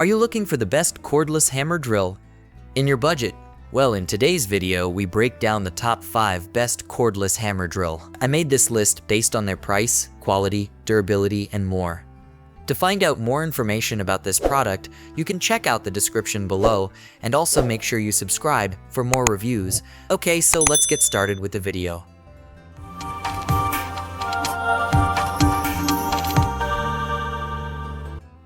Are you looking for the best cordless hammer drill in your budget? Well, in today's video, we break down the top 5 best cordless hammer drill. I made this list based on their price, quality, durability, and more. To find out more information about this product, you can check out the description below, and also make sure you subscribe for more reviews. Okay, so let's get started with the video.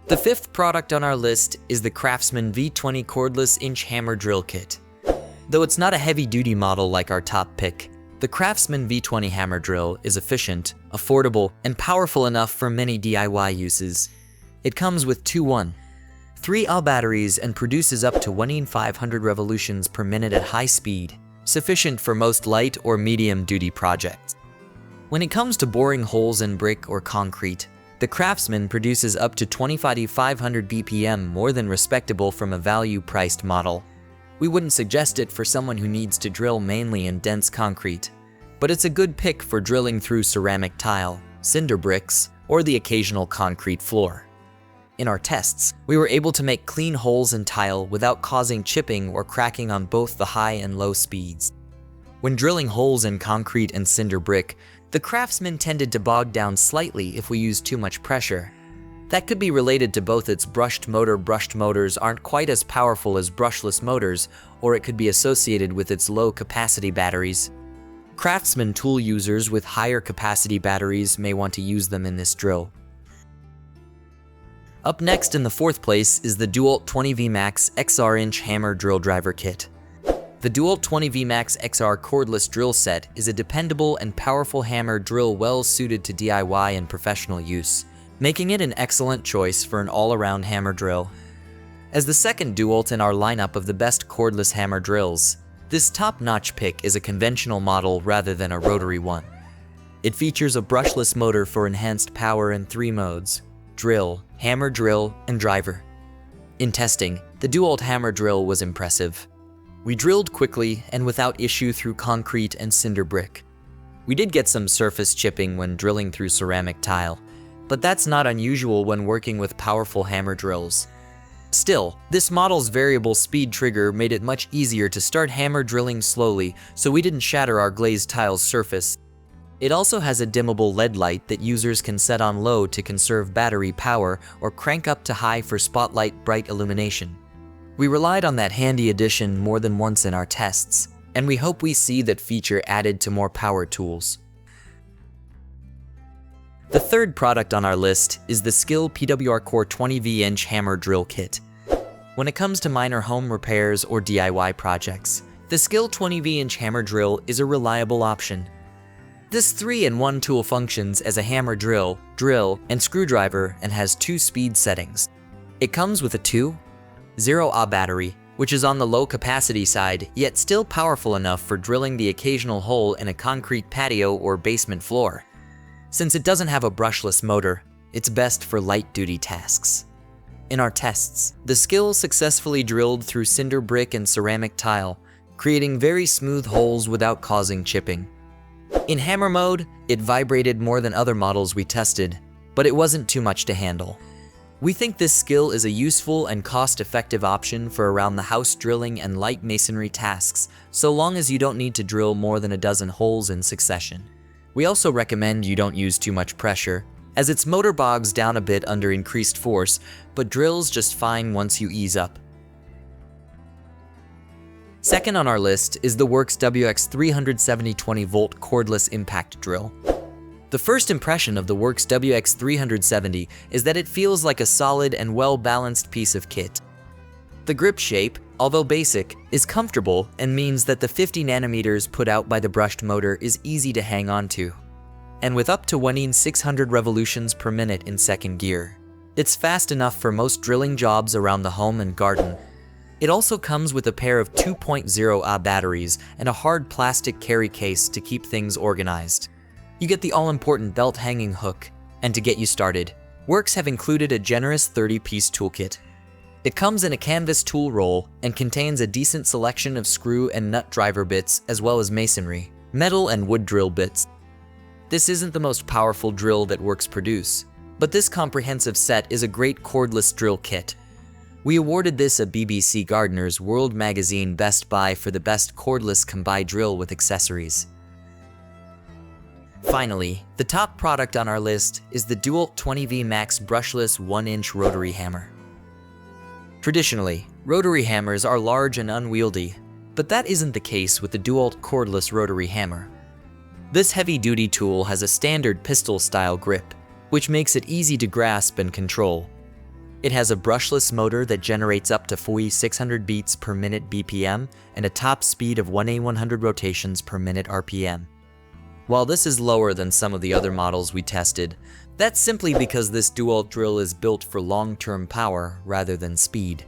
The 5th product on our list is the Craftsman V20 Cordless Inch Hammer Drill Kit. Though it's not a heavy-duty model like our top pick, the Craftsman V20 Hammer Drill is efficient, affordable, and powerful enough for many DIY uses. It comes with two 1.3Ah batteries and produces up to 1,500 revolutions per minute at high speed, sufficient for most light or medium-duty projects. When it comes to boring holes in brick or concrete, the Craftsman produces up to 2,500 BPM, more than respectable from a value-priced model. We wouldn't suggest it for someone who needs to drill mainly in dense concrete, but it's a good pick for drilling through ceramic tile, cinder bricks, or the occasional concrete floor. In our tests, we were able to make clean holes in tile without causing chipping or cracking on both the high and low speeds. When drilling holes in concrete and cinder brick, the Craftsman tended to bog down slightly if we used too much pressure. That could be related to both its brushed motor. Brushed motors aren't quite as powerful as brushless motors, or it could be associated with its low capacity batteries. Craftsman tool users with higher capacity batteries may want to use them in this drill. Up next in the 4th place is the DeWalt 20V Max XR Inch Hammer Drill Driver Kit. The DeWalt 20V Max XR cordless drill set is a dependable and powerful hammer drill well suited to DIY and professional use, making it an excellent choice for an all-around hammer drill. As the second DeWalt in our lineup of the best cordless hammer drills, this top-notch pick is a conventional model rather than a rotary one. It features a brushless motor for enhanced power in 3 modes: drill, hammer drill, and driver. In testing, the DeWalt hammer drill was impressive. We drilled quickly and without issue through concrete and cinder brick. We did get some surface chipping when drilling through ceramic tile, but that's not unusual when working with powerful hammer drills. Still, this model's variable speed trigger made it much easier to start hammer drilling slowly, so we didn't shatter our glazed tile's surface. It also has a dimmable LED light that users can set on low to conserve battery power or crank up to high for spotlight bright illumination. We relied on that handy addition more than once in our tests, and we hope we see that feature added to more power tools. The 3rd product on our list is the Skil PWRCORE 20V Inch Hammer Drill Kit. When it comes to minor home repairs or DIY projects, the Skil 20V Inch Hammer Drill is a reliable option. This 3-in-1 tool functions as a hammer drill, and screwdriver, and has 2 speed settings. It comes with a 2.0Ah battery, which is on the low capacity side, yet still powerful enough for drilling the occasional hole in a concrete patio or basement floor. Since it doesn't have a brushless motor, it's best for light-duty tasks. In our tests, the Skil successfully drilled through cinder brick and ceramic tile, creating very smooth holes without causing chipping. In hammer mode, it vibrated more than other models we tested, but it wasn't too much to handle. We think this Skil is a useful and cost-effective option for around-the-house drilling and light masonry tasks, so long as you don't need to drill more than a dozen holes in succession. We also recommend you don't use too much pressure, as its motor bogs down a bit under increased force, but drills just fine once you ease up. Second on our list is the WORX WX 370 20V Cordless Impact Drill. The first impression of the WORX WX 370 is that it feels like a solid and well-balanced piece of kit. The grip shape, although basic, is comfortable and means that the 50 nanometers put out by the brushed motor is easy to hang on to. And with up to 1,600 revolutions per minute in second gear, it's fast enough for most drilling jobs around the home and garden. It also comes with a pair of 2.0Ah batteries and a hard plastic carry case to keep things organized. You get the all-important belt hanging hook, and to get you started, WORX have included a generous 30-piece toolkit. It comes in a canvas tool roll and contains a decent selection of screw and nut driver bits as well as masonry, metal and wood drill bits. This isn't the most powerful drill that WORX produce, but this comprehensive set is a great cordless drill kit. We awarded this a BBC Gardener's World Magazine Best Buy for the best cordless combi drill with accessories. Finally, the top product on our list is the DeWalt 20V Max Brushless 1-inch Rotary Hammer. Traditionally, rotary hammers are large and unwieldy, but that isn't the case with the DeWalt cordless rotary hammer. This heavy-duty tool has a standard pistol-style grip, which makes it easy to grasp and control. It has a brushless motor that generates up to 4,600 beats per minute BPM and a top speed of 1,100 rotations per minute RPM. While this is lower than some of the other models we tested, that's simply because this DeWalt drill is built for long-term power rather than speed.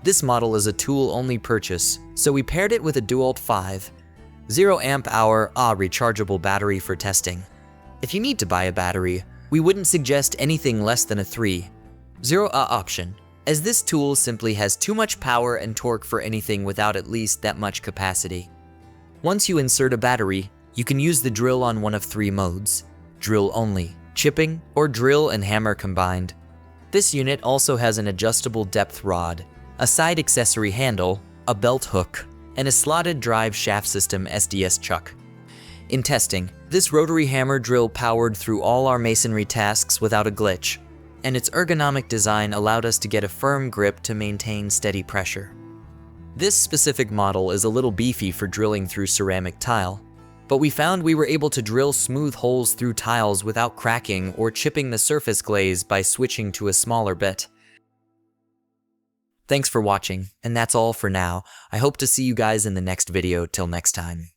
This model is a tool-only purchase, so we paired it with a DeWalt 5 0 amp hour rechargeable battery for testing. If you need to buy a battery, we wouldn't suggest anything less than a 3 0 option, as this tool simply has too much power and torque for anything without at least that much capacity. Once you insert a battery, you can use the drill on one of 3 modes: drill only, chipping, or drill and hammer combined. This unit also has an adjustable depth rod, a side accessory handle, a belt hook, and a slotted drive shaft system SDS chuck. In testing, this rotary hammer drill powered through all our masonry tasks without a glitch, and its ergonomic design allowed us to get a firm grip to maintain steady pressure. This specific model is a little beefy for drilling through ceramic tile, but we found we were able to drill smooth holes through tiles without cracking or chipping the surface glaze by switching to a smaller bit. Thanks for watching, and that's all for now. I hope to see you guys in the next video. Till next time.